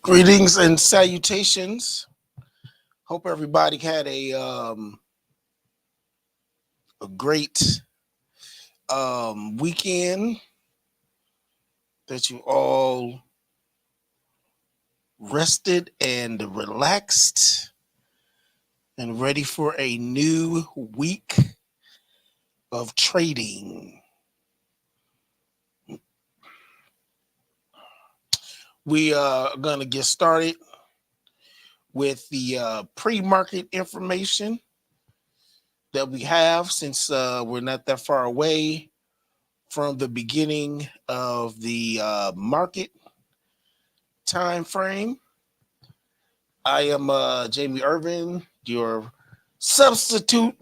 Greetings and salutations. Hope everybody had a great weekend. That you all rested and relaxed and ready for a new week of trading. We are going to get started with the pre-market information that we have, since we're not that far away from the beginning of the market time frame. I am Jamie Irvin, your substitute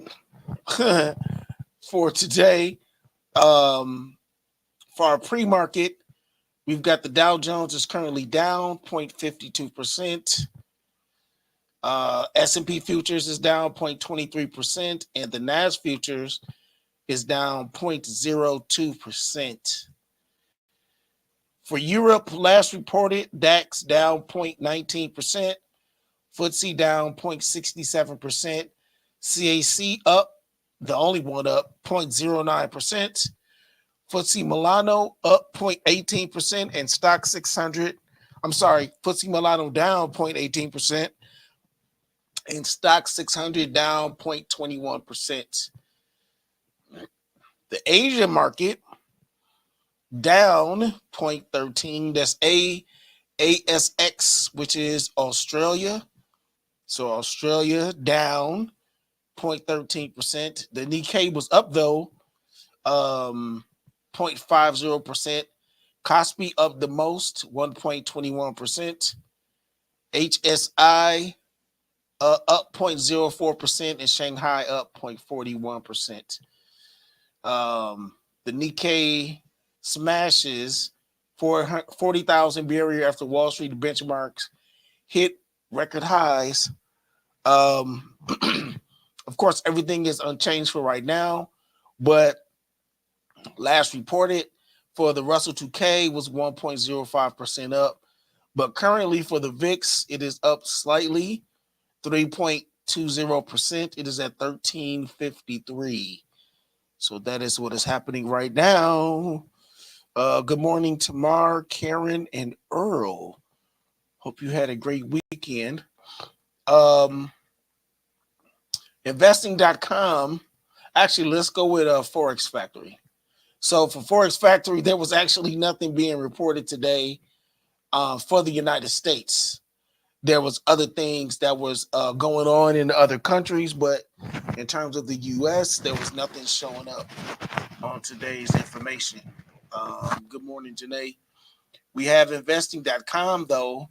for today. For our pre-market, we've got the Dow Jones is currently down 0.52%. S&P futures is down 0.23%, and the NAS futures is down 0.02%. For Europe, last reported, DAX down 0.19%, FTSE down 0.67%, CAC up, the only one up, 0.09%, FTSE Milano up 0.18%, and FTSE Milano down 0.18%, and Stock 600 down 0.21%. The Asian market down 0.13. That's ASX, which is Australia. So Australia down 0.13%. The Nikkei was up though, 0.50%. Kospi up the most, 1.21%. HSI up 0.04%, and Shanghai up 0.41%. The Nikkei smashes 40,000 barrier after Wall Street benchmarks hit record highs. Of course, everything is unchanged for right now, but last reported for the Russell 2K was 1.05% up, but currently for the VIX, it is up slightly, 3.20%. It is at 1353. So that is what is happening right now. Good morning, Tamar, Karen, and Earl. Hope you had a great weekend. Investing.com. Actually, let's go with Forex Factory. So for Forex Factory, there was actually nothing being reported today for the United States. There was other things that was going on in other countries, but in terms of the U.S., there was nothing showing up on today's information. Good morning, Janae. We have investing.com, though,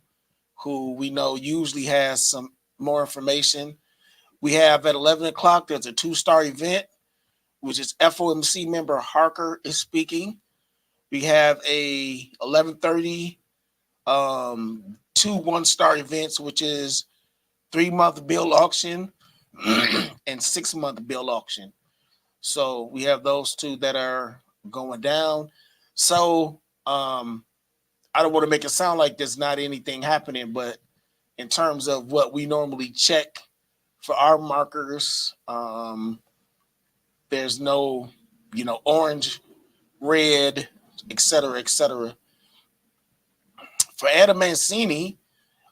who we know usually has some more information. We have at 11 o'clock, there's a 2-star event, which is FOMC member Harker is speaking. We have a 11:30 2 1-star events, which is 3-month bill auction and 6-month bill auction. So we have those two that are going down. So I don't want to make it sound like there's not anything happening, but in terms of what we normally check for our markers, there's no, orange, red, etc., etc. For Adam Mancini,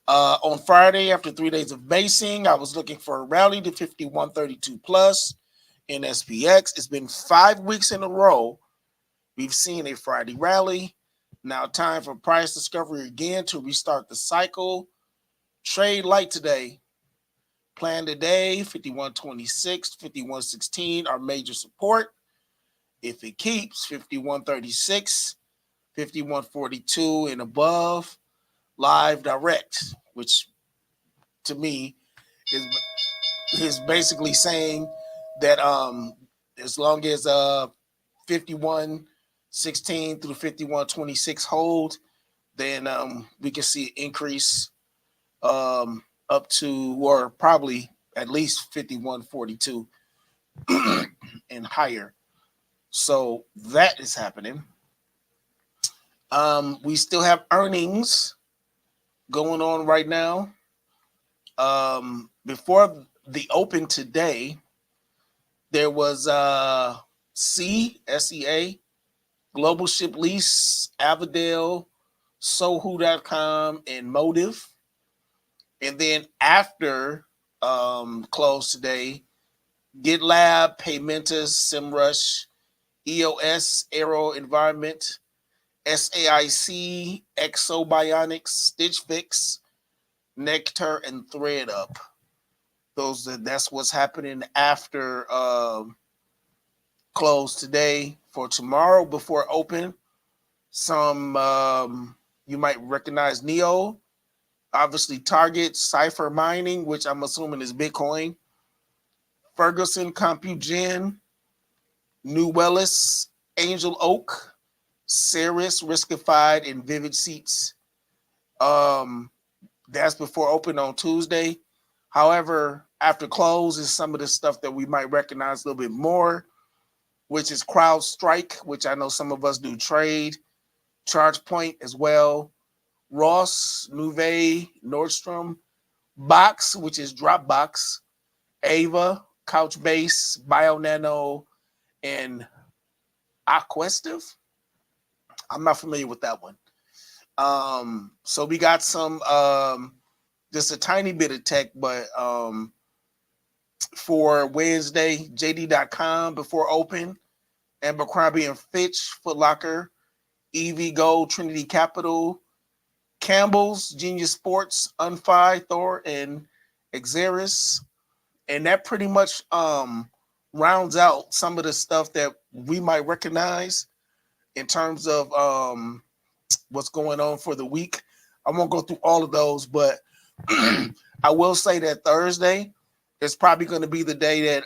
on Friday, after 3 days of basing, I was looking for a rally to 5132 plus in SPX. It's been 5 weeks in a row we've seen a Friday rally. Now time for price discovery again to restart the cycle. Trade light today. Plan today, 5126, 5116 are major support. If it keeps 5136, 5142 and above, live direct, which to me is basically saying that as long as 5116 through 5126 hold, then we can see an increase up to, or probably at least 5142 and higher. So that is happening. We still have earnings going on right now. Before the open today, there was SEA, Global Ship Lease, Avadale, Sohu.com, and Motive. And then after close today, GitLab, Paymentus, SimRush, EOS, Aero Environment, SAIC, Exobionics, Stitch Fix, Nectar, and ThreadUp. That's what's happening after close today. For tomorrow before open, some you might recognize Neo, obviously Target, Cipher Mining, which I'm assuming is Bitcoin, Ferguson, CompuGen, New Welles, Angel Oak, Ceres, Riskified, and Vivid Seats. That's before open on Tuesday. However, after close is some of the stuff that we might recognize a little bit more, which is CrowdStrike, which I know some of us do trade, ChargePoint as well, Ross, Nuvei, Nordstrom, Box, which is Dropbox, Ava, Couchbase, BioNano, and Aquestive. I'm not familiar with that one. So we got some just a tiny bit of tech, but for Wednesday, JD.com before open, Abercrombie and Fitch, Foot Locker, EV Gold, Trinity Capital, Campbell's, Genius Sports, Unfi, Thor, and Exeris. And that pretty much rounds out some of the stuff that we might recognize in terms of what's going on for the week. I won't go through all of those, but I will say that Thursday is probably going to be the day that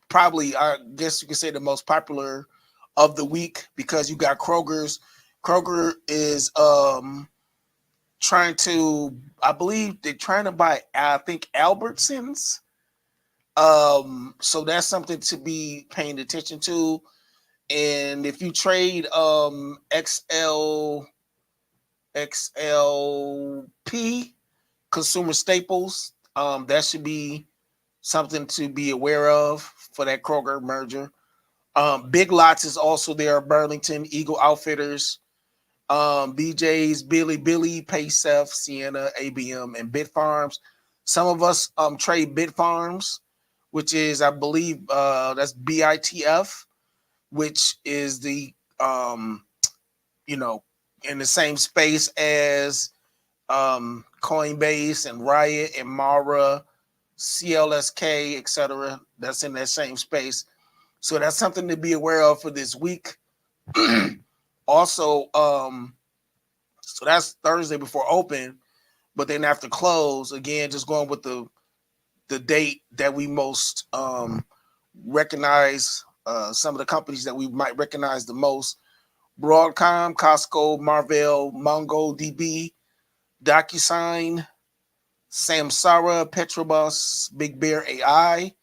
probably, I guess you could say, the most popular of the week, because you got Kroger's. Kroger is trying to, I believe they're trying to buy, I think, Albertsons. So that's something to be paying attention to. And if you trade XLP, consumer staples, that should be something to be aware of for that Kroger merger. Big Lots is also there. Burlington, Eagle Outfitters, BJ's, Billy, Paysaf, Sienna, ABM, and Bitfarms. Some of us trade Bitfarms, which is, I believe, that's BITF, which is the in the same space as Coinbase and Riot and Mara, CLSK, etc. That's in that same space. So that's something to be aware of for this week. Also, so that's Thursday before open, but then after close, again, just going with the date that we most recognize, some of the companies that we might recognize the most: Broadcom, Costco, Marvell, MongoDB, DocuSign, Samsara, Petrobras, Big Bear AI,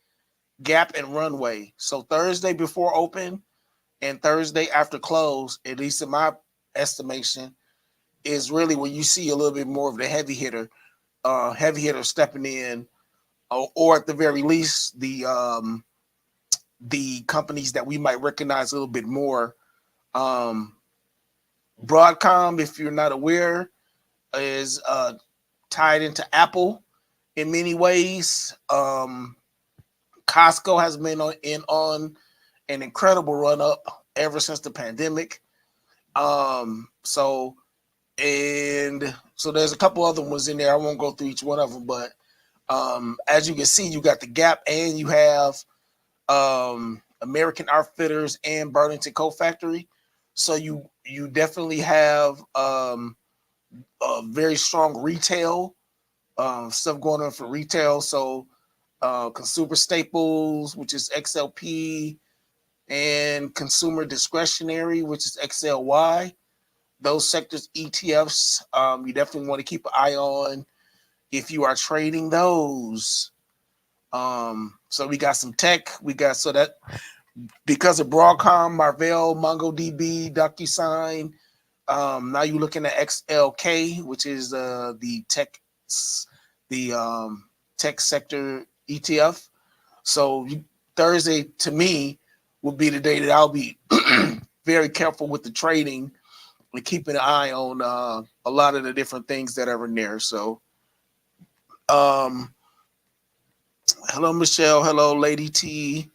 Gap, and Runway. So Thursday before open and Thursday after close, at least in my estimation, is really when you see a little bit more of the heavy hitter stepping in, or at the very least the companies that we might recognize a little bit more. Broadcom, if you're not aware, is tied into Apple in many ways. Costco has been on an incredible run up ever since the pandemic. So there's a couple other ones in there. I won't go through each one of them, but as you can see, you got the Gap, and you have American Outfitters and Burlington Coat Factory. So you definitely have a very strong retail stuff going on for retail. So consumer staples, which is XLP, and consumer discretionary, which is XLY. Those sectors, ETFs, you definitely want to keep an eye on if you are trading those. So we got some tech. So that because of Broadcom, Marvell, MongoDB, DocuSign, Now you're looking at XLK, which is the tech sector ETF. So Thursday to me will be the day that I'll be very careful with the trading and keeping an eye on a lot of the different things that are in there. So, hello Michelle, hello Lady T,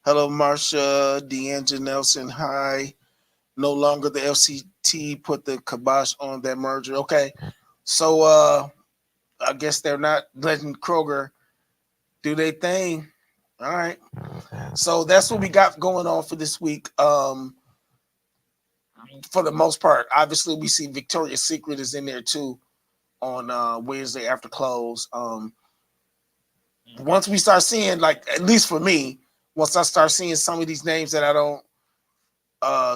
hello Marsha, D'Angelo Nelson. Hi. No longer the FCT put the kibosh on that merger. Okay, so I guess they're not letting Kroger do their thing. All right. So that's what we got going on for this week. For the most part, obviously we see Victoria's Secret is in there too on Wednesday after close. Once we start seeing, like, at least for me, once I start seeing some of these names that I don't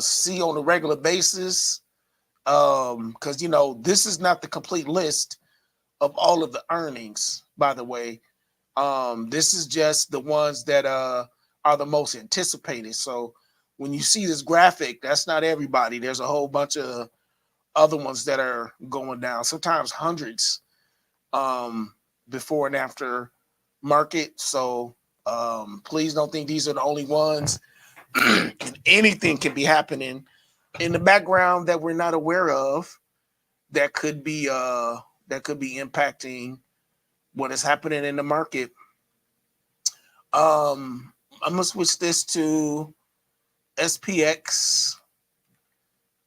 see on a regular basis, because this is not the complete list of all of the earnings, by the way. This is just the ones that are the most anticipated. So when you see this graphic, that's not everybody. There's a whole bunch of other ones that are going down, sometimes hundreds before and after market. So please don't think these are the only ones. Anything can be happening in the background that we're not aware of that could be impacting what is happening in the market. I'm gonna switch this to SPX,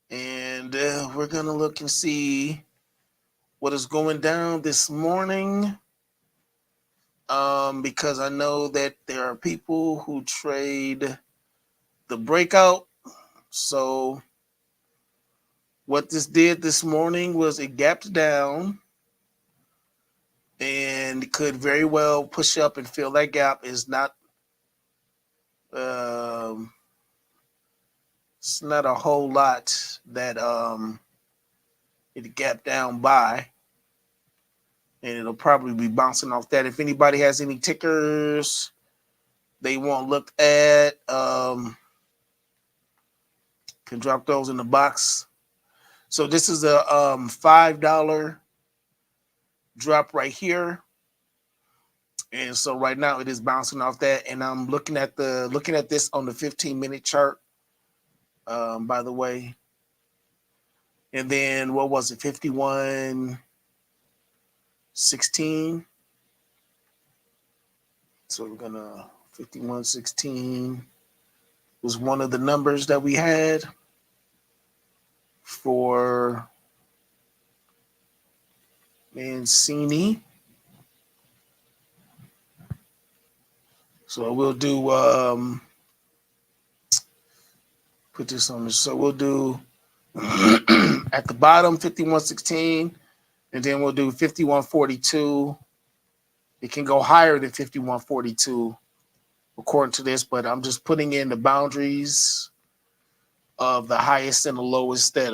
and we're gonna look and see what is going down this morning. Because I know that there are people who trade the breakout. So what this did this morning was it gapped down and could very well push up and fill that gap. Is not it's not a whole lot that it gapped down by, and it'll probably be bouncing off that. If anybody has any tickers they won't look at, can drop those in the box. So this is a $5 drop right here, and so right now it is bouncing off that. And I'm looking at this on the 15-minute chart, by the way. And then what was it? 51.16. So we're gonna 51.16 was one of the numbers that we had for Mancini. So we'll do put this on. So we'll do at the bottom 51.16, and then we'll do 51.42. It can go higher than 51.42 according to this, but I'm just putting in the boundaries of the highest and the lowest that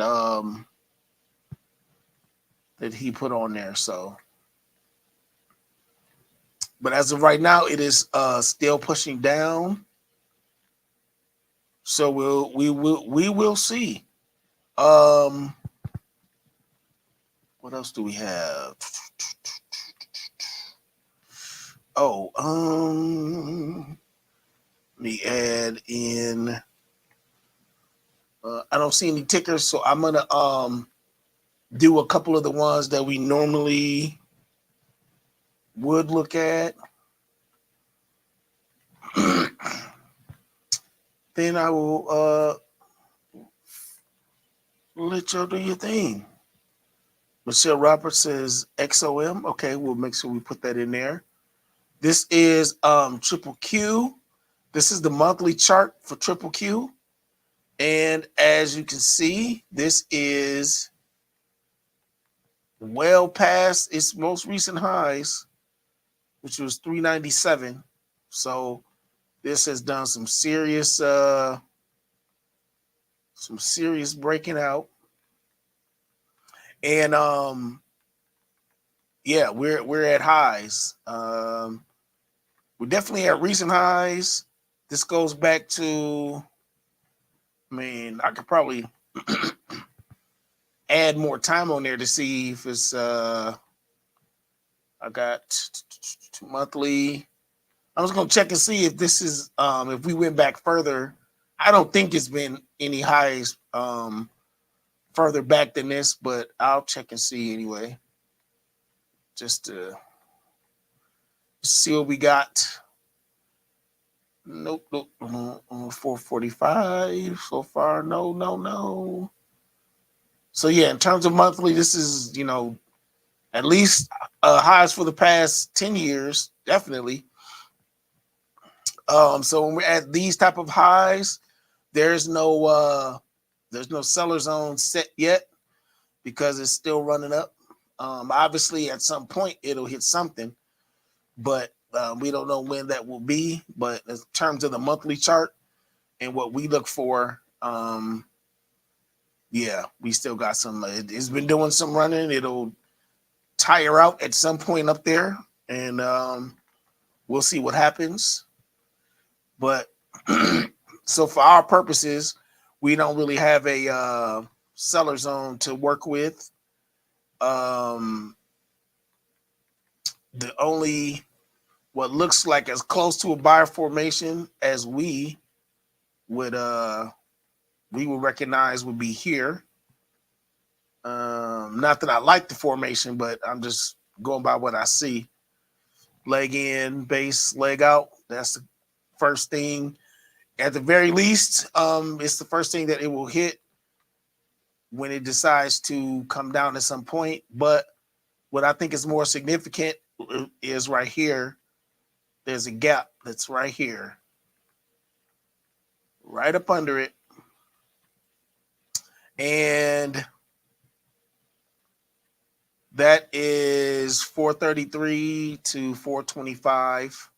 he put on there. So, but as of right now, it is still pushing down. So we will see. What else do we have? Oh, let me add in. I don't see any tickers, so I'm gonna do a couple of the ones that we normally would look at. Then I will let y'all do your thing. Michelle Roberts says XOM. Okay, we'll make sure we put that in there. This is Triple Q. This is the monthly chart for Triple Q. And as you can see, this is well past its most recent highs, which was 397. So this has done some serious breaking out. And yeah, we're at highs. We're definitely at recent highs. This goes back to, I mean, I could probably add more time on there to see if it's I got monthly. I'm just gonna check and see if this is if we went back further. I don't think it's been any highs further back than this, but I'll check and see anyway. Just to see what we got. Nope. 445 so far. No. So yeah, in terms of monthly, this is at least highs for the past 10 years, definitely. So when we're at these type of highs, there's no seller zone set yet because it's still running up. Obviously, at some point it'll hit something, but we don't know when that will be. But in terms of the monthly chart and what we look for, yeah, we still got some. It's been doing some running. It'll tire out at some point up there, and we'll see what happens. But so for our purposes, we don't really have a seller zone to work with. The only what looks like as close to a buyer formation as we would recognize would be here. Not that I like the formation, but I'm just going by what I see. Leg in, base, leg out. That's the first thing. At the very least, it's the first thing that it will hit when it decides to come down at some point. But what I think is more significant is right here. There's a gap that's right here, right up under it. And that is 433 to 425.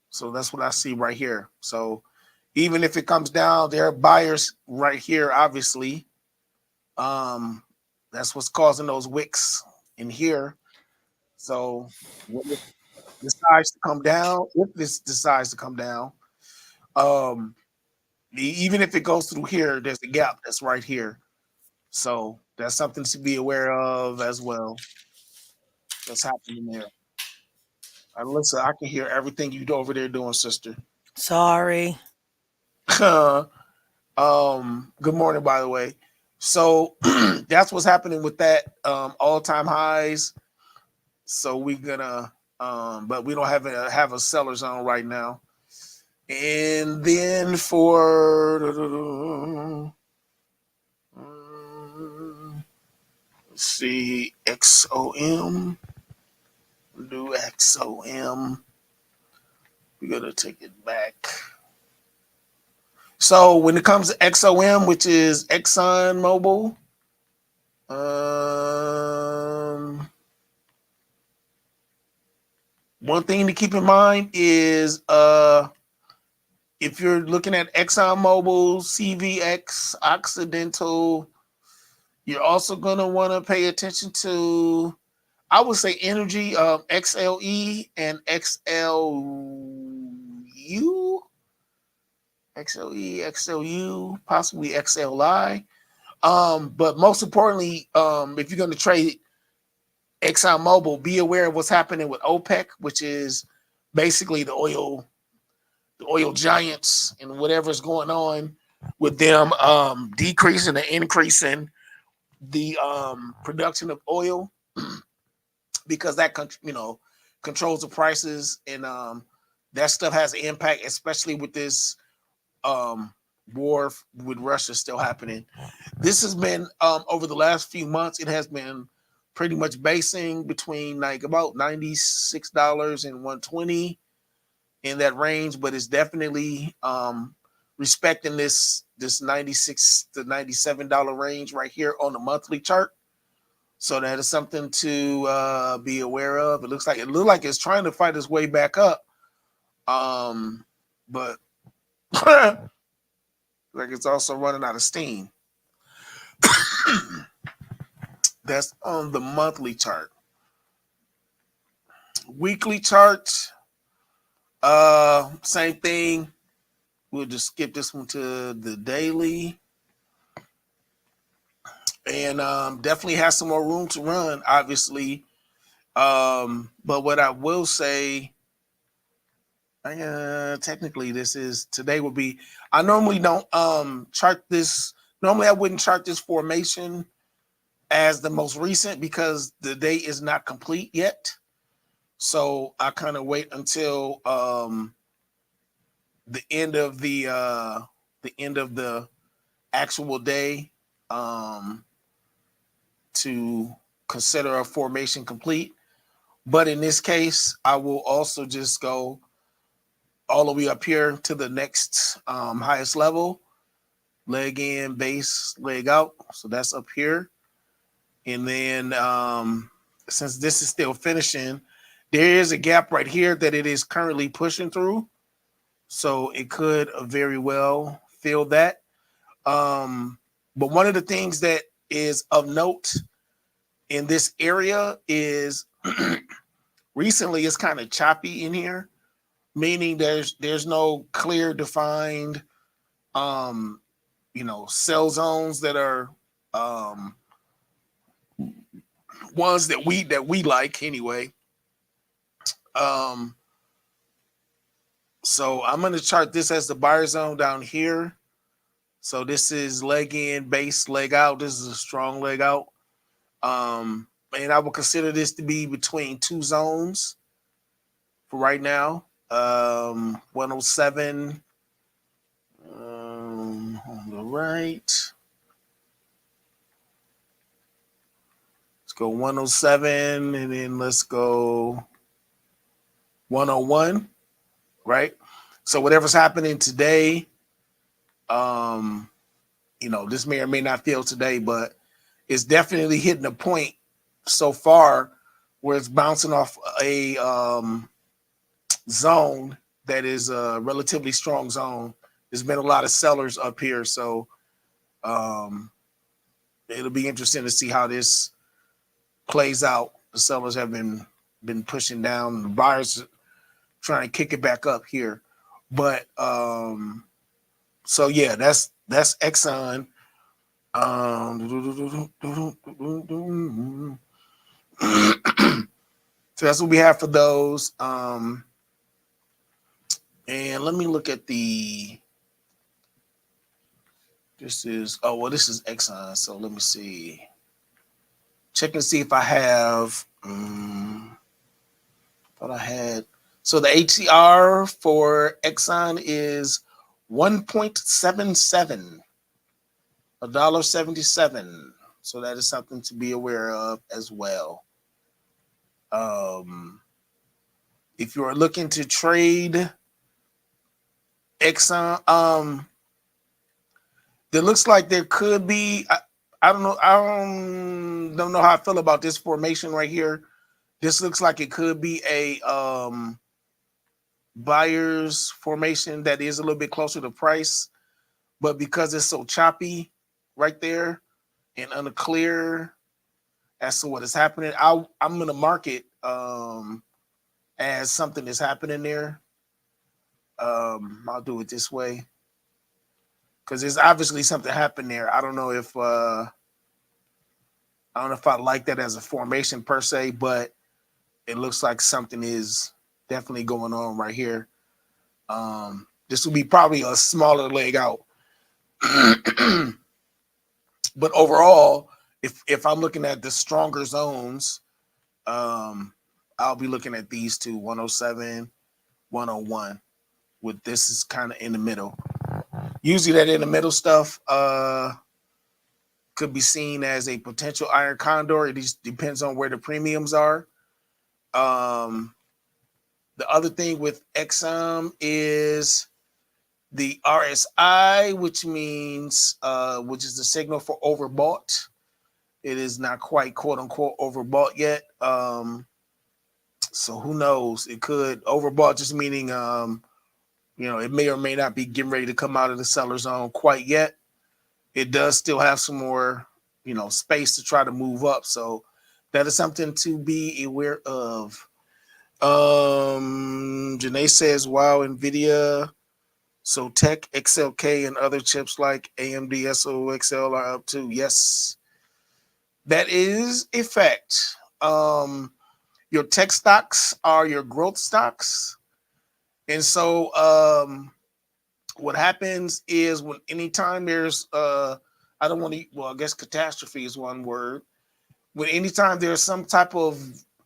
So that's what I see right here. So even if it comes down, there are buyers right here, obviously. That's what's causing those wicks in here. So what if it decides to come down, if this decides to come down, even if it goes through here, there's a gap that's right here. So that's something to be aware of as well. That's happening there. Alyssa, I can hear everything you over there doing, sister. Sorry. Good morning, by the way. So that's what's happening with that all-time highs. So we're gonna but we don't have a seller zone right now. And then for let's see, XOM, do XOM. We're gonna take it back. So when it comes to XOM, which is Exxon Mobil, one thing to keep in mind is if you're looking at Exxon Mobil, CVX, Occidental, you're also going to want to pay attention to, I would say, energy, XLE and XLU, possibly XLI. But most importantly, if you're going to trade ExxonMobil, be aware of what's happening with OPEC, which is basically the oil giants and whatever's going on with them decreasing and increasing the production of oil because that controls the prices, and that stuff has an impact, especially with this war with Russia still happening. This has been over the last few months, it has been pretty much basing between like about $96 and $120 in that range, but it's definitely respecting this $96 to $97 range right here on the monthly chart. So that is something to be aware of. It looks like it's trying to fight its way back up, but like it's also running out of steam. That's on the monthly chart. Weekly chart, same thing. We'll just skip this one to the daily. and definitely has some more room to run, obviously. But what I will say, technically, this is today would be. I normally don't chart this. Normally, I wouldn't chart this formation as the most recent because the day is not complete yet. So I kind of wait until the end of the actual day to consider a formation complete. But in this case, I will also just go all the way up here to the next highest level, leg in, base, leg out. So that's up here. And then since this is still finishing, there is a gap right here that it is currently pushing through. So it could very well fill that. But one of the things that is of note in this area is recently it's kind of choppy in here, meaning there's no clear defined sell zones that are ones that we like anyway. So I'm going to chart this as the buyer zone down here. So this is leg in, base, leg out. This is a strong leg out. And I will consider this to be between two zones for right now. 107 on the right. Let's go 107 and then let's go 101, right? So whatever's happening today, this may or may not feel today, but it's definitely hitting a point so far where it's bouncing off a zone that is a relatively strong zone. There's been a lot of sellers up here, so it'll be interesting to see how this plays out. The sellers have been pushing down, the buyers trying to kick it back up here. But so yeah, that's Exxon. So that's what we have for those. And let me look at this is Exxon. So let me see. Check and see if I have thought I had. So the ATR for Exxon is 1.77, $1.77. So that is something to be aware of as well. If you are looking to trade Exxon, there looks like there could be. I don't know. I don't know how I feel about this formation right here. This looks like it could be a buyer's formation that is a little bit closer to price, but because it's so choppy right there and unclear as to what is happening, I'm going to mark it as something that's happening there. I'll do it this way because there's obviously something happened there. I don't know if I like that as a formation per se, but it looks like something is definitely going on right here. This will be probably a smaller leg out. But overall, if I'm looking at the stronger zones, I'll be looking at these two, 107, 101. With this is kind of in the middle. Usually that in the middle stuff could be seen as a potential iron condor. It just depends on where the premiums are. The other thing with Exxon is the RSI, which means which is the signal for overbought. It is not quite quote unquote overbought yet. So who knows? It could overbought just meaning it may or may not be getting ready to come out of the seller zone quite yet. It does still have some more, space to try to move up. So that is something to be aware of. Janae says, wow, NVIDIA, so Tech, XLK, and other chips like AMD, SOXL are up too. Yes. That is a fact. Your tech stocks are your growth stocks. And so what happens is when anytime there's I don't want to, well, I guess catastrophe is one word. When anytime there's some type of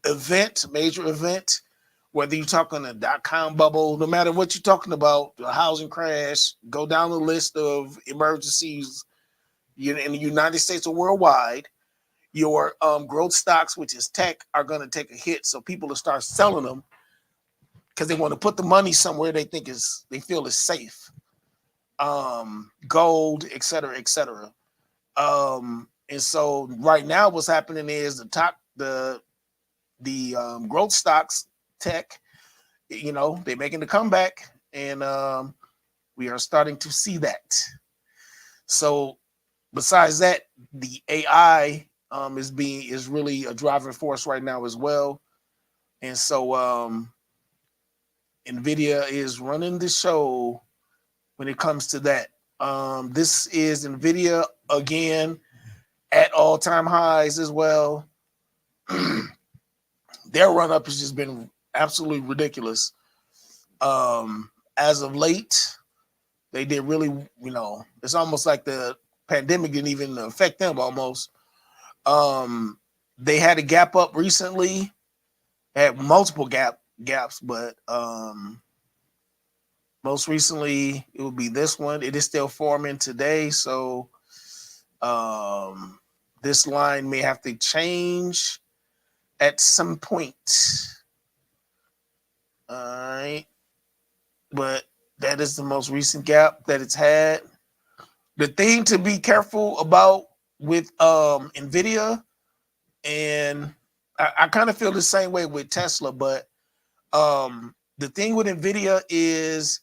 event, major event, whether you're talking a dot-com bubble, no matter what you're talking about, a housing crash, go down the list of emergencies in the United States or worldwide, your growth stocks, which is tech, are going to take a hit. So people will start selling them because they want to put the money somewhere they feel is safe. Gold, et cetera, et cetera. And so right now, what's happening is the growth stocks, tech, they're making the comeback, and we are starting to see that. So besides that, the AI is really a driving force right now as well. And so Nvidia is running the show when it comes to that. This is Nvidia again at all-time highs as well. Their run up has just been absolutely ridiculous. As of late, they did really, it's almost like the pandemic didn't even affect them almost. They had a gap up recently, had multiple gaps, but most recently it would be this one. It is still forming today, so this line may have to change at some point. All right, but that is the most recent gap that it's had. The thing to be careful about with Nvidia, and I kind of feel the same way with Tesla, but the thing with Nvidia is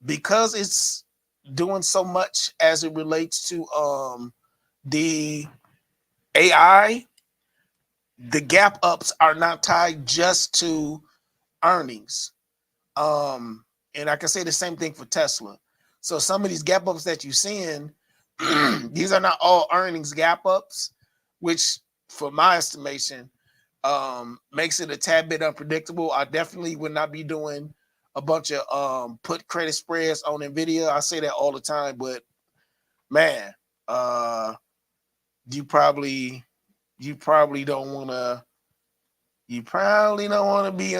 because it's doing so much as it relates to the AI, the gap ups are not tied just to earnings. And I can say the same thing for Tesla. So some of these gap ups that you're seeing, these are not all earnings gap ups, which for my estimation makes it a tad bit unpredictable. I definitely would not be doing a bunch of put credit spreads on Nvidia. I say that all the time, but man, you probably don't want to. You probably don't want to be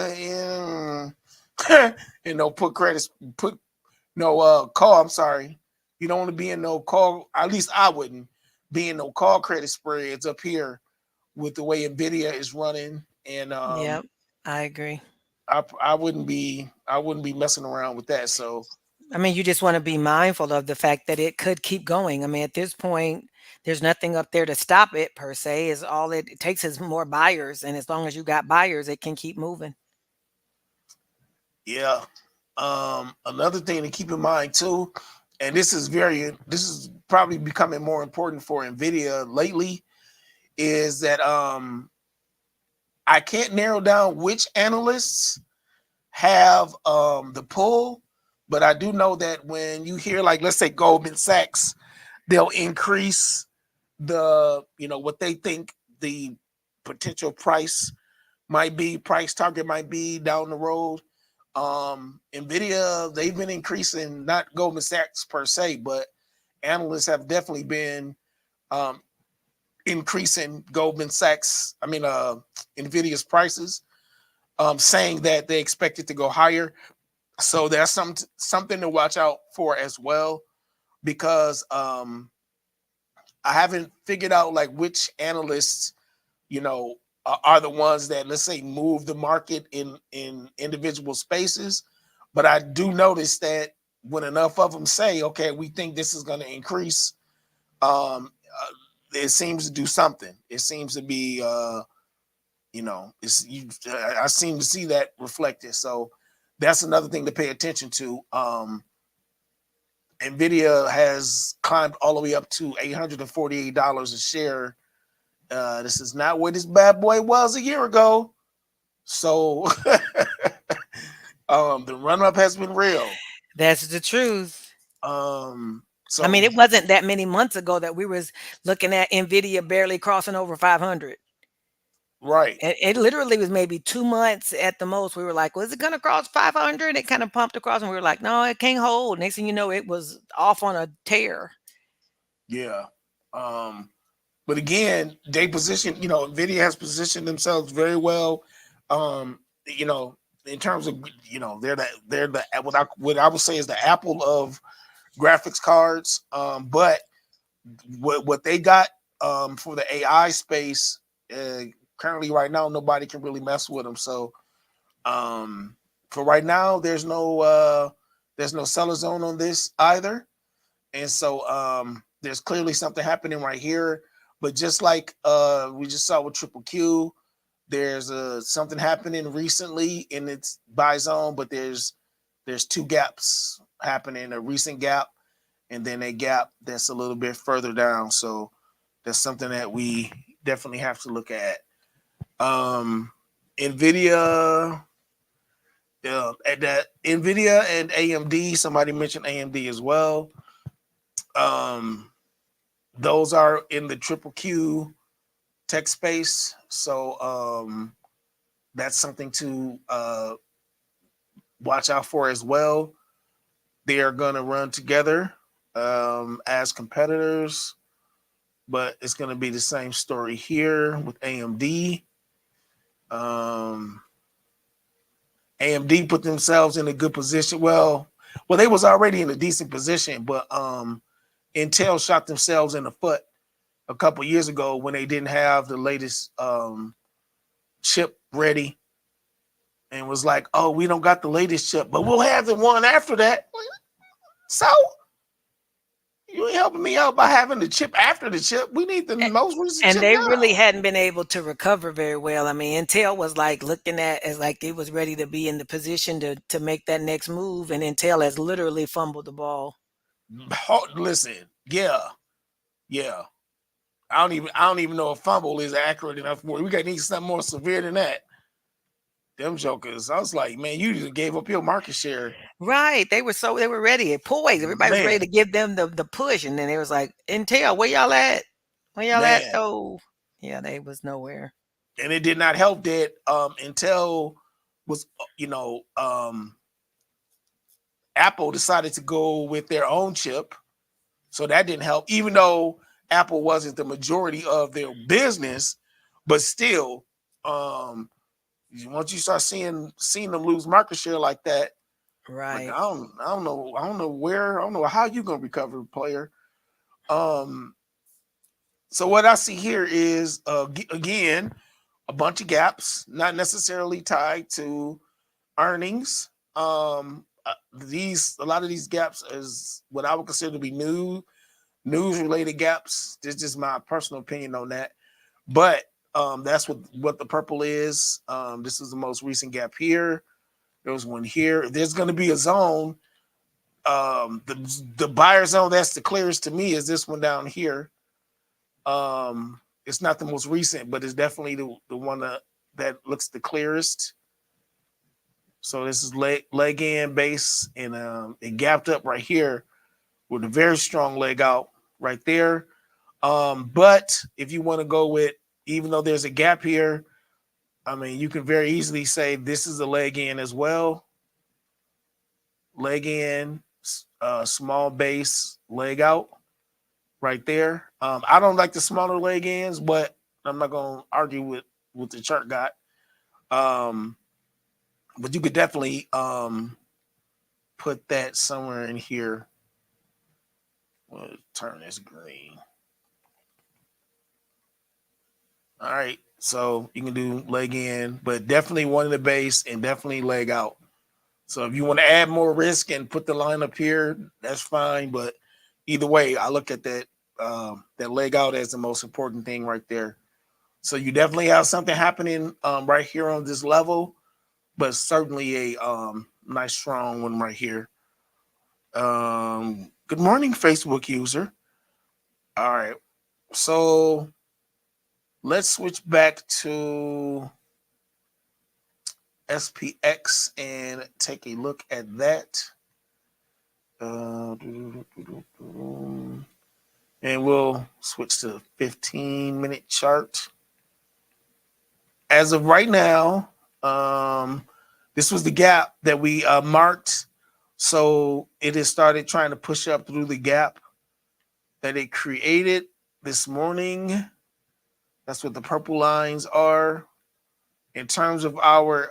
in no put credits put no call. I'm sorry. You don't want to be in no call. At least I wouldn't be in no call credit spreads up here with the way Nvidia is running, and Yep, I agree. I wouldn't be messing around with that. So I mean, you just want to be mindful of the fact that it could keep going. I mean, at this point, there's nothing up there to stop it per se. Is all it takes is more buyers, and as long as you got buyers, it can keep moving. yeah. Another thing to keep in mind too, and this is probably becoming more important for Nvidia lately, is that I can't narrow down which analysts have the pull, but I do know that when you hear, like, let's say Goldman Sachs, they'll increase what they think the potential price target might be down the road. Nvidia, they've been increasing, not Goldman Sachs per se, but analysts have definitely been um, increasing Goldman Sachs, Nvidia's prices, saying that they expect it to go higher. So that's something to watch out for as well, because I haven't figured out like which analysts, you know, are the ones that, let's say, move the market in individual spaces. But I do notice that when enough of them say, "Okay, we think this is going to increase," it seems to do something. It seems to be, I seem to see that reflected. So that's another thing to pay attention to. Nvidia has climbed all the way up to $848 a share. This is not where this bad boy was a year ago. So the run up has been real. That's the truth. Um, I mean, So it wasn't that many months ago that we was looking at Nvidia barely crossing over 500. right, It literally was maybe 2 months at the most. We were like, "Was it gonna cross 500?" It kinda pumped across, and we were like, "No, it can't hold." Next thing you know, it was off on a tear. yeah. Um, but again, they position, Nvidia has positioned themselves very well. Um, you know, in terms of, they're the what I would say is the Apple of graphics cards. But what they got for the AI space, uh, currently right now, nobody can really mess with them. So um, for right now, there's no seller zone on this either. And so there's clearly something happening right here. But just like we just saw with Triple Q, there's something happening recently in its buy zone, but there's two gaps happening, a recent gap and then a gap that's a little bit further down. So that's something that we definitely have to look at. Um, Nvidia, at that Nvidia and AMD. Somebody mentioned AMD as well. Um, those are in the triple Q tech space. So that's something to watch out for as well. They are going to run together as competitors, but it's going to be the same story here with AMD. Um, AMD put themselves in a good position. Well, they was already in a decent position, but Intel shot themselves in the foot a couple years ago when they didn't have the latest chip ready and was like, "Oh, we don't got the latest chip, but we'll have the one after that." So you ain't helping me out by having the chip after the chip. We need the most recent And chip they really now. hadn't been able to recover very well. I mean, Intel was like looking at as like it was ready to be in the position to make that next move, and Intel has literally fumbled the ball. Listen, yeah, yeah. I don't even know if fumble is accurate enough for it. We got to need something more severe than that. Them jokers. I was like, man, you just gave up your market share. Right. They were ready, poised. Everybody was ready Man, to give them the push. And then they was like, Intel, where y'all at? Where y'all at man. though? Yeah, they was nowhere. And it did not help that Intel was, Apple decided to go with their own chip. So that didn't help, even though Apple wasn't the majority of their business, but still, um, once you start seeing them lose market share like that, like Right. I don't know how you gonna recover, player. Um, so what I see here is again a bunch of gaps, not necessarily tied to earnings. These a lot of these gaps is what I would consider to be news related gaps. This is just my personal opinion on that, but that's what the purple is. This is the most recent gap here. There was one here. There's going to be a zone. The buyer zone that's the clearest to me is this one down here. It's not the most recent, but it's definitely the one that looks the clearest. So this is leg in base, and it gapped up right here with a very strong leg out right there. But if you want to go with, even though there's a gap here, I mean, you can very easily say this is a leg in as well. Leg in, small base, leg out right there. I don't like the smaller leg ins, but I'm not going to argue with the chart guy. Um, but you could definitely put that somewhere in here. We'll turn this green. All right. So you can do leg in, but definitely one in the base and definitely leg out. So if you want to add more risk and put the line up here, that's fine. But either way, I look at that leg out as the most important thing right there. So you definitely have something happening right here on this level, but certainly a nice strong one right here. Good morning, Facebook user. All right. So let's switch back to SPX and take a look at that. And we'll switch to 15-minute chart. As of right now, this was the gap that we marked. So it has started trying to push up through the gap that it created this morning. That's what the purple lines are. In terms of our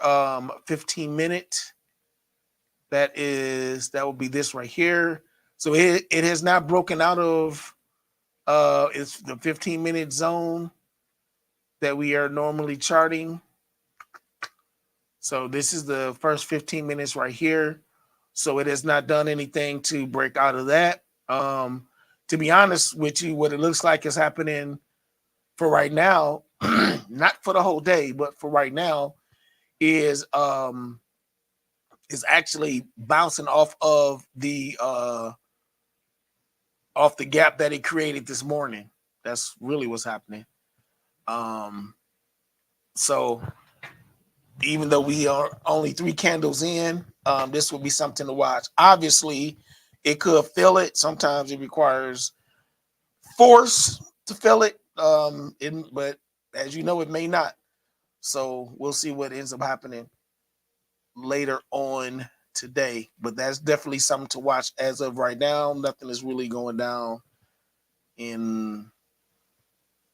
15-minute, that will be this right here. So it has not broken out of it's the 15-minute zone that we are normally charting. So this is the first 15 minutes right here. So it has not done anything to break out of that. To be honest with you, what it looks like is happening for right now, not for the whole day, but for right now, is actually bouncing off the gap that it created this morning. That's really what's happening. Um, so even though we are only 3 candles in, this will be something to watch. Obviously, it could fill it. Sometimes it requires force to fill it, but as you know, it may not. So we'll see what ends up happening later on today. But that's definitely something to watch as of right now. Nothing is really going down in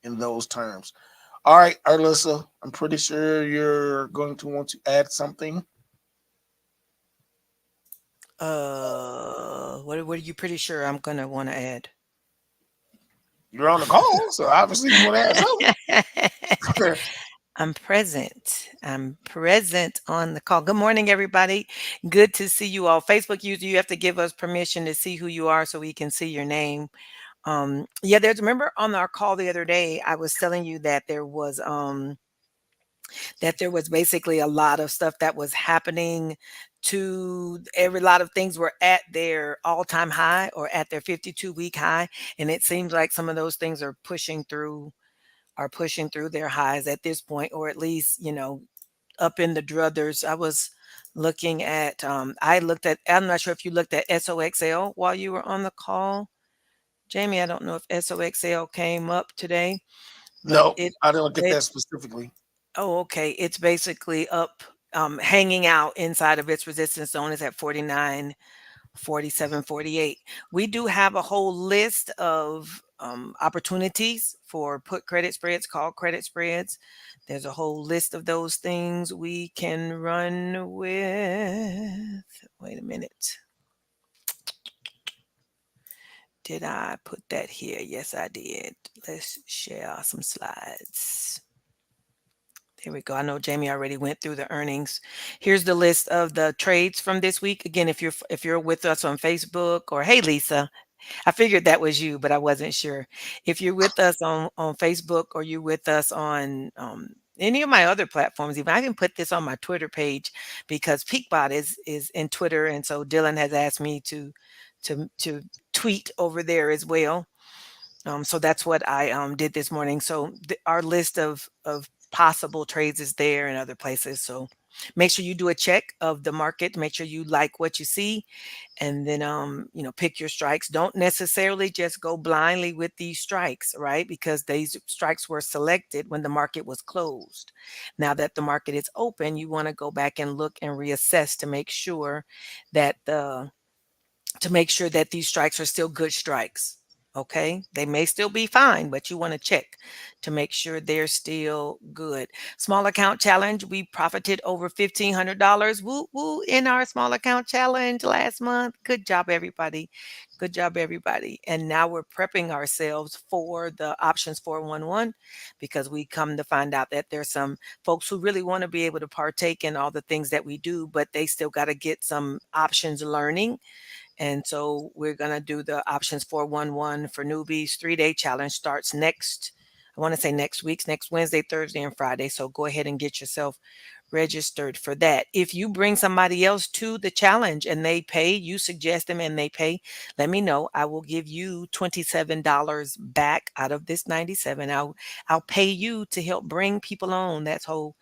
those terms. All right, Alyssa, I'm pretty sure you're going to want to add something. What are you pretty sure I'm gonna want to add? You're on the call, so obviously you want to add something. I'm present. I'm present on the call. Good morning, everybody. Good to see you all. Facebook user, you have to give us permission to see who you are so we can see your name. Yeah, there's remember on our call the other day, I was telling you that there was basically a lot of stuff that was happening to every lot of things were at their all-time high or at their 52-week high. And it seems like some of those things are pushing through their highs at this point, or at least, up in the druthers. I'm not sure if you looked at SOXL while you were on the call. Jamie, I don't know if SOXL came up today, but No, I didn't look at it that specifically. oh, okay. It's basically up, hanging out inside of its resistance zone is at 49, 47, 48. We do have a whole list of opportunities for put credit spreads, call credit spreads. There's a whole list of those things we can run with. Wait a minute. Did I put that here? Yes, I did. Let's share some slides. Here we go. I know Jamie already went through the earnings. Here's the list of the trades from this week. Again, if you're with us on Facebook, or hey Lisa, I figured that was you, but I wasn't sure. If you're with us on Facebook, or you're with us on any of my other platforms, even I can put this on my Twitter page because Peakbot is in Twitter, and so Dylan has asked me to tweet over there as well. So that's what I did this morning. So our list of possible trades is there in other places. So make sure you do a check of the market. Make sure you like what you see, and then pick your strikes. Don't necessarily just go blindly with these strikes, right? Because these strikes were selected when the market was closed. Now that the market is open, you want to go back and look and reassess that the to make sure that these strikes are still good strikes. Okay. They may still be fine, but you want to check to make sure they're still good. Small account challenge. We profited over $1,500. Woo woo in our small account challenge last month. Good job, everybody. Good job, everybody. And now we're prepping ourselves for the options 411, because we come to find out that there's some folks who really want to be able to partake in all the things that we do, but they still got to get some options learning. And so we're going to do the options 411 for newbies. 3-day challenge starts I want to say next week's next Wednesday, Thursday, and Friday. So go ahead and get yourself registered for that. If you bring somebody else to the challenge and they pay, you suggest them and they pay, let me know. I will give you $27 back out of this 97. I'll pay you to help bring people on. That whole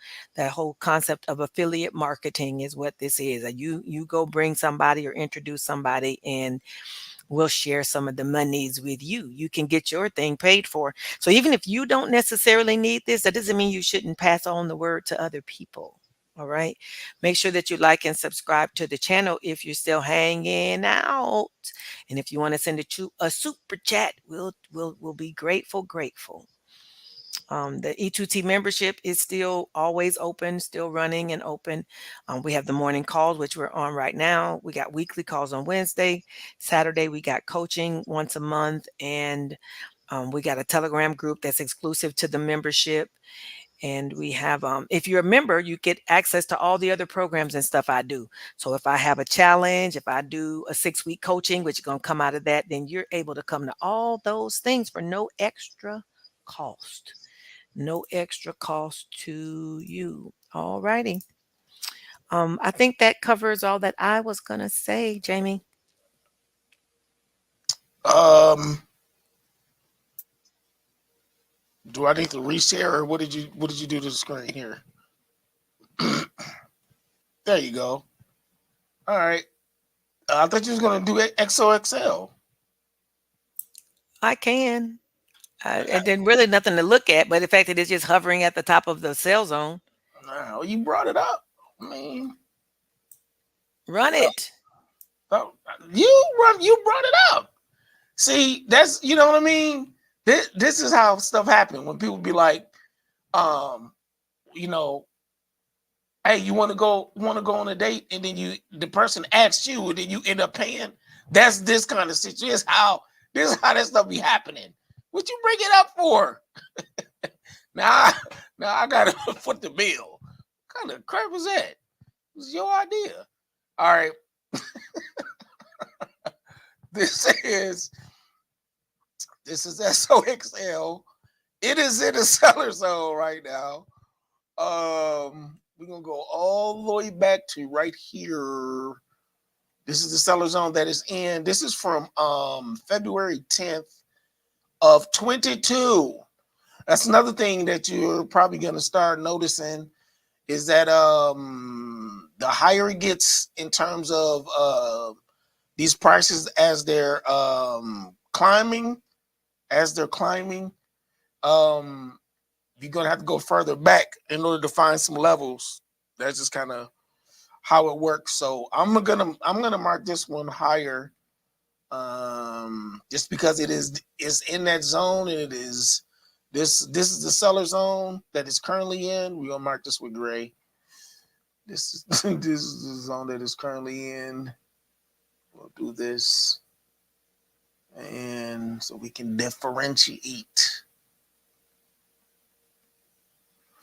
concept of affiliate marketing is what this is. You go bring somebody or introduce somebody, and we'll share some of the monies with you. You can get your thing paid for. So even if you don't necessarily need this, that doesn't mean you shouldn't pass on the word to other people. All right. Make sure that you like and subscribe to the channel if you're still hanging out. And if you want to send a super chat, we'll be grateful. The E2T membership is still always open, still running and open. We have the morning calls, which we're on right now. We got weekly calls on Wednesday. Saturday, we got coaching once a month. And we got a Telegram group that's exclusive to the membership. And we have, if you're a member, you get access to all the other programs and stuff I do. So if I have a challenge, if I do a 6-week coaching, which is going to come out of that, then you're able to come to all those things for no extra cost. No extra cost to you. All righty. I think that covers all that I was gonna say, Jamie. Um, do I need to reshare or what did you do to the screen here? There you go. All right. I thought you was gonna do XOXL. I can. And then really nothing to look at, but the fact that it's just hovering at the top of the sell zone. No, you brought it up. I mean, Run it. oh, you brought it up. See, that's you know what I mean. This is how stuff happens when people be like, um, you know, hey, you want to go on a date, and then the person asks you, and then you end up paying. That's this kind of situation. This is how that stuff be happening. What you bring it up for? Now, now I gotta foot the bill. What kind of crap was that? It was your idea. All right. This is SOXL. It is in the seller zone right now. We're gonna go all the way back to right here. This is the seller zone that is in. This is from February 10th of 22. That's another thing that you're probably gonna start noticing is that the higher it gets in terms of these prices as they're climbing, um, you're gonna have to go further back in order to find some levels. That's just kind of how it works. So I'm gonna mark this one higher, just because is in that zone, and it is this is the seller zone that it's currently in. We're gonna mark this with gray. This is this is the zone that is currently in. We'll do this, and so we can differentiate.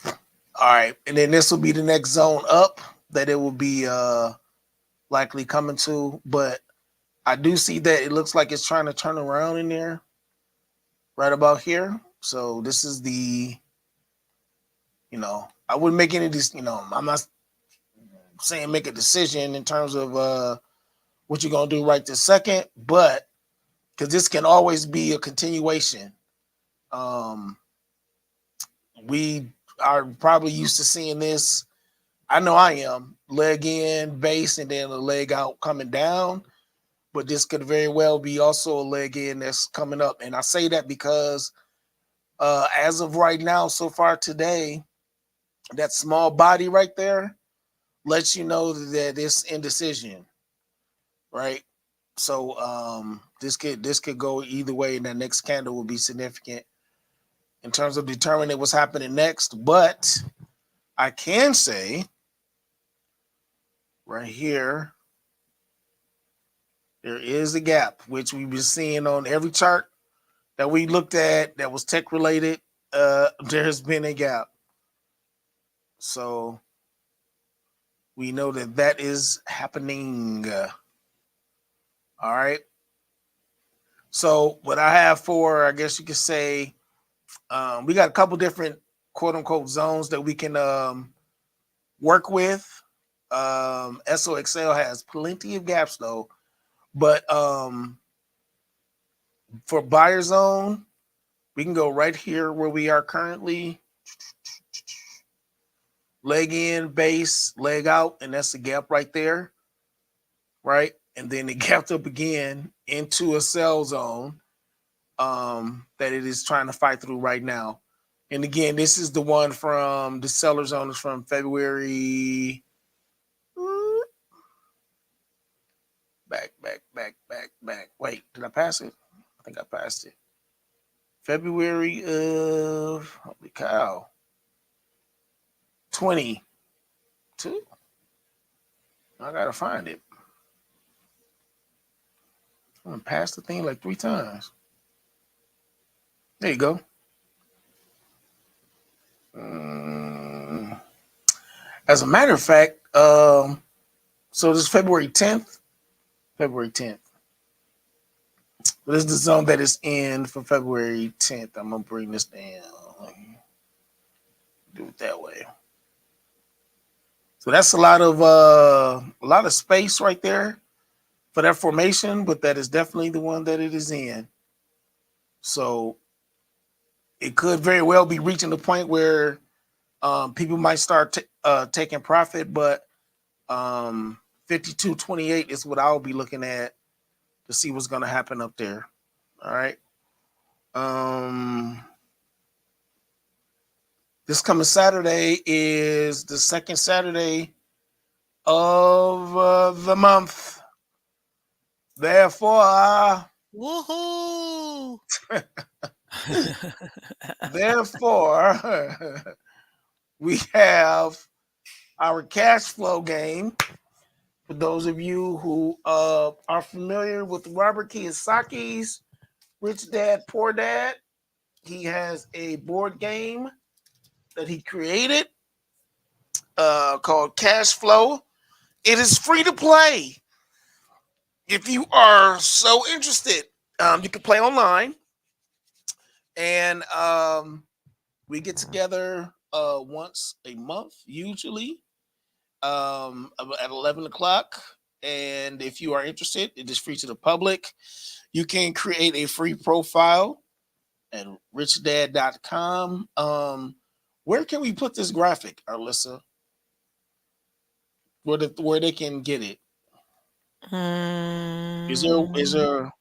All right, and then this will be the next zone up that it will be likely coming to. But I do see that it looks like it's trying to turn around in there, right about here. So this is I wouldn't make any of these. I'm not saying make a decision in terms of what you're gonna do right this second, but because this can always be a continuation. Um, we are probably used to seeing this. I know I am leg in, base, and then a leg out coming down. But this could very well be also a leg in that's coming up. And I say that because as of right now, so far today, that small body right there lets you know that it's indecision, right? So this could go either way, and that next candle will be significant in terms of determining what's happening next. But I can say right here, there is a gap, which we've been seeing on every chart that we looked at that was tech related. There's been a gap. So we know that is happening. All right. So what I have for, I guess you could say, we got a couple different quote unquote zones that we can work with. SOXL has plenty of gaps though, but for buyer zone, we can go right here where we are currently. Leg in, base, leg out, and that's the gap right there, right? And then it gapped up again into a sell zone that it is trying to fight through right now. And again, this is the one from the seller zone is from February. Back. Wait, did I pass it? I think I passed it. February of, holy cow, 22. I gotta find it. I'm gonna pass the thing like 3 times. There you go. As a matter of fact, so this is February 10th. February 10th. This is the zone that is in for February 10th. I'm gonna bring this down. Do it that way. So that's a lot of space right there for that formation, but that is definitely the one that it is in. So it could very well be reaching the point where people might start taking profit, but 52.28 is what I'll be looking at to see what's going to happen up there. All right. This coming Saturday is the second Saturday of the month. Therefore, Woohoo! therefore, we have our cash flow game. For those of you who are familiar with Robert Kiyosaki's Rich Dad Poor Dad, he has a board game that he created called Cash Flow. It is free to play. If you are so interested, you can play online, and we get together once a month, usually at 11 o'clock. And if you are interested, it is free to the public. You can create a free profile at richdad.com. Where can we put this graphic, Alyssa? Where they can get it? Is Mm, there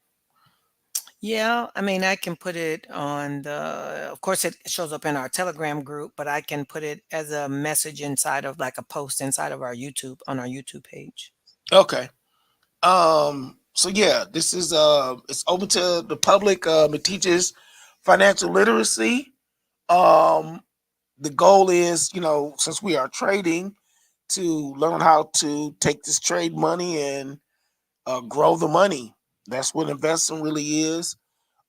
yeah, I mean, I can put it on of course, it shows up in our Telegram group, but I can put it as a message inside of like a post inside of our YouTube on our YouTube page. okay? So yeah, this is it's open to the public. It teaches financial literacy. Um, the goal is, since we are trading, to learn how to take this trade money and grow the money. That's what investing really is.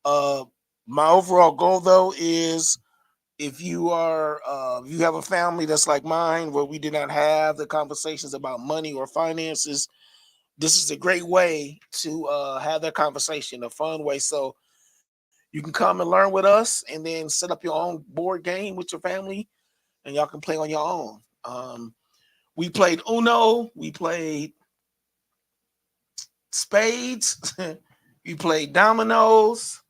Uh, my overall goal, though, is if you have a family that's like mine, where we did not have the conversations about money or finances, this is a great way to have that conversation, a fun way. So you can come and learn with us, and then set up your own board game with your family, and y'all can play on your own. We played Uno, we played spades, we played dominoes.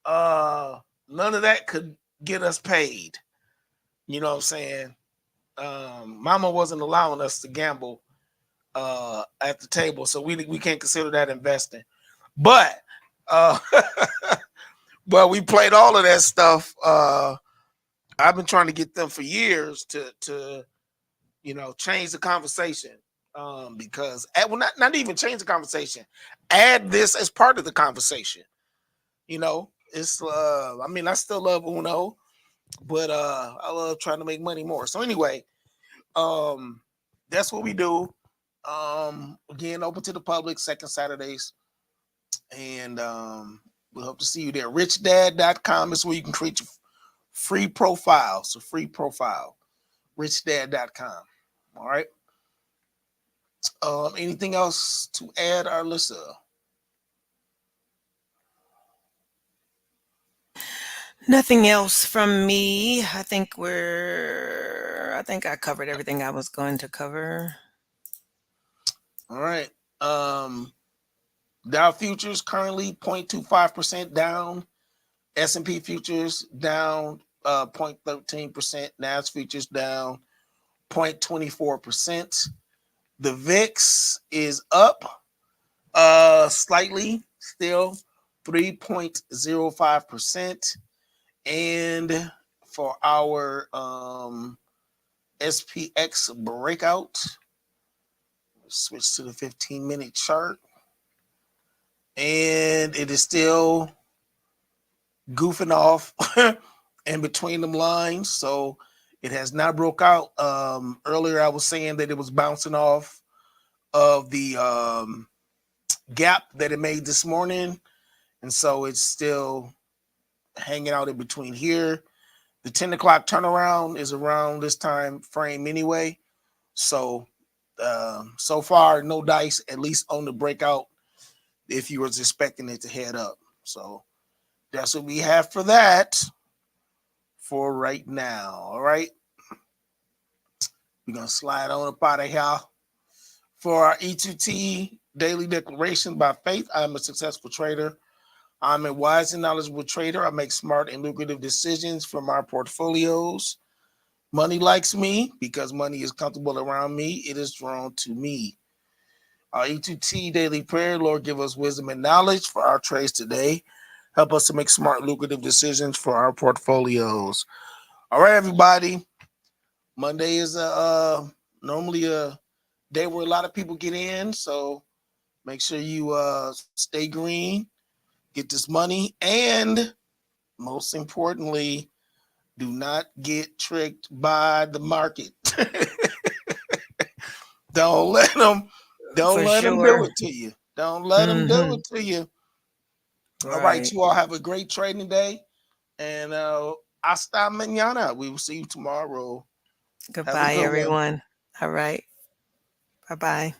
None of that could get us paid. You know what I'm saying? Mama wasn't allowing us to gamble at the table, so we can't consider that investing. But uh, but we played all of that stuff. I've been trying to get them for years to change the conversation, because well, not even change the conversation, add this as part of the conversation. It's I mean, I still love Uno, but I love trying to make money more. So anyway, um, that's what we do. Again, open to the public, second Saturdays, and we hope to see you there. Richdad.com is where you can create your free profile. So free profile, richdad.com. All right. Anything else to add, Arlissa? Nothing else from me. I think I covered everything I was going to cover. All right. Dow futures currently 0.25% down. S&P futures down 0.13%. Nas futures down 0.24%. The VIX is up Slightly still 3.05%. And for our SPX breakout, switch to the 15-minute chart, and it is still goofing off in between them lines. So it has not broke out. Earlier I was saying that it was bouncing off of the gap that it made this morning, and so it's still hanging out in between here. The 10 o'clock turnaround is around this time frame anyway. So so far, no dice, at least on the breakout, if you was expecting it to head up. So that's what we have for that for right now. All right. We're going to slide on up out of here. For our E2T daily declaration by faith, I'm a successful trader. I'm a wise and knowledgeable trader. I make smart and lucrative decisions from our portfolios. Money likes me because money is comfortable around me. It is drawn to me. Our E2T daily prayer, Lord, give us wisdom and knowledge for our trades today. Help us to make smart, lucrative decisions for our portfolios. All right, everybody. Monday is normally a day where a lot of people get in, so make sure you stay green, get this money, and most importantly, do not get tricked by the market. Don't let them. Don't For let them do sure. it to you. Don't let them do Hmm. it to you. All right, Right. you all have a great trading day, and hasta mañana. We will see you tomorrow. Have a Goodbye, good one. everyone. All right. Bye bye.